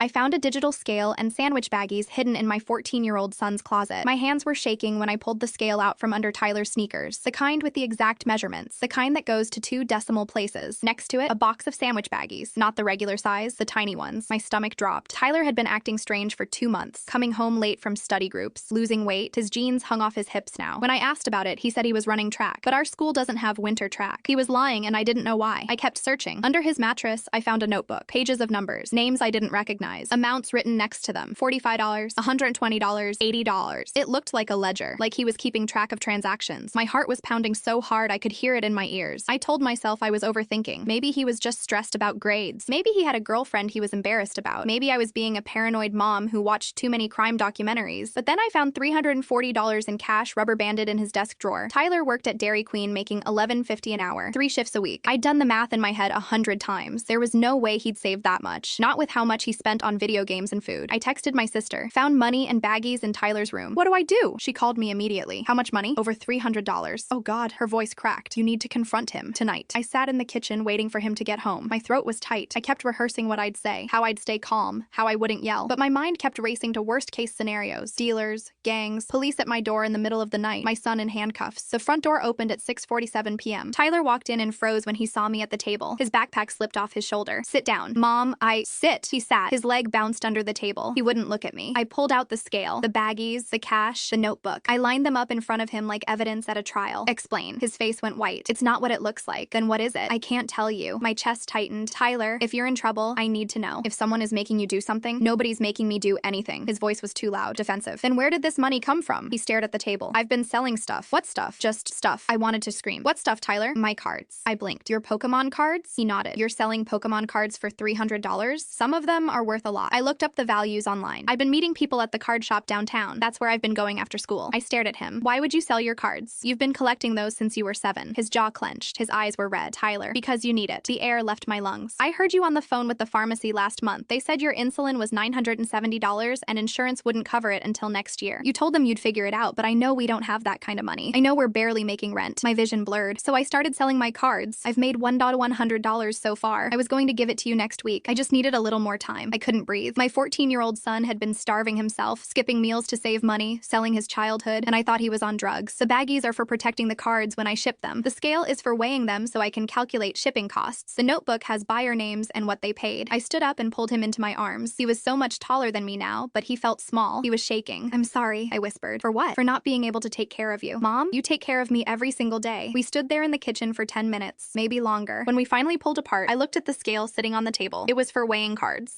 I found a digital scale and sandwich baggies hidden in my 14-year-old son's closet. My hands were shaking when I pulled the scale out from under Tyler's sneakers, the kind with the exact measurements, the kind that goes to 2 decimal places. Next to it, a box of sandwich baggies, not the regular size, the tiny ones. My stomach dropped. Tyler had been acting strange for 2 months, coming home late from study groups, losing weight. His jeans hung off his hips now. When I asked about it, he said he was running track, but our school doesn't have winter track. He was lying and I didn't know why. I kept searching. Under his mattress, I found a notebook, pages of numbers, names I didn't recognize, amounts written next to them. $45, $120, $80. It looked like a ledger, like he was keeping track of transactions. My heart was pounding so hard I could hear it in my ears. I told myself I was overthinking. Maybe he was just stressed about grades. Maybe he had a girlfriend he was embarrassed about. Maybe I was being a paranoid mom who watched too many crime documentaries. But then I found $340 in cash rubber banded in his desk drawer. Tyler worked at Dairy Queen making $11.50 an hour, 3 shifts a week. I'd done the math in my head 100 times. There was no way he'd saved that much. Not with how much he spent on video games and food. I texted my sister, found money and baggies in Tyler's room. What do I do? She called me immediately. How much money? Over $300. Oh God, her voice cracked. You need to confront him tonight. I sat in the kitchen waiting for him to get home. My throat was tight. I kept rehearsing what I'd say, how I'd stay calm, how I wouldn't yell. But my mind kept racing to worst case scenarios. Dealers, gangs, police at my door in the middle of the night, my son in handcuffs. The front door opened at 6:47 p.m. Tyler walked in and froze when he saw me at the table. His backpack slipped off his shoulder. Sit down. Mom, sit. He sat. His leg bounced under the table. He wouldn't look at me. I pulled out the scale, the baggies, the cash, the notebook. I lined them up in front of him like evidence at a trial. Explain. His face went white. It's not what it looks like. Then what is it? I can't tell you. My chest tightened. Tyler, if you're in trouble, I need to know. If someone is making you do something, nobody's making me do anything. His voice was too loud, defensive. Then where did this money come from? He stared at the table. I've been selling stuff. What stuff? Just stuff. I wanted to scream. What stuff, Tyler? My cards. I blinked. Your Pokemon cards? He nodded. You're selling Pokemon cards for $300? Some of them are worth a lot. I looked up the values online. I've been meeting people at the card shop downtown. That's where I've been going after school. I stared at him. Why would you sell your cards? You've been collecting those since you were 7. His jaw clenched. His eyes were red. Tyler, because you need it. The air left my lungs. I heard you on the phone with the pharmacy last month. They said your insulin was $970 and insurance wouldn't cover it until next year. You told them you'd figure it out, but I know we don't have that kind of money. I know we're barely making rent. My vision blurred. So I started selling my cards. I've made $100 so far. I was going to give it to you next week. I just needed a little more time. I couldn't breathe. My 14-year-old son had been starving himself, skipping meals to save money, selling his childhood, and I thought he was on drugs. The baggies are for protecting the cards when I ship them. The scale is for weighing them so I can calculate shipping costs. The notebook has buyer names and what they paid. I stood up and pulled him into my arms. He was so much taller than me now, but he felt small. He was shaking. I'm sorry, I whispered. For what? For not being able to take care of you. Mom, you take care of me every single day. We stood there in the kitchen for 10 minutes, maybe longer. When we finally pulled apart, I looked at the scale sitting on the table. It was for weighing cards.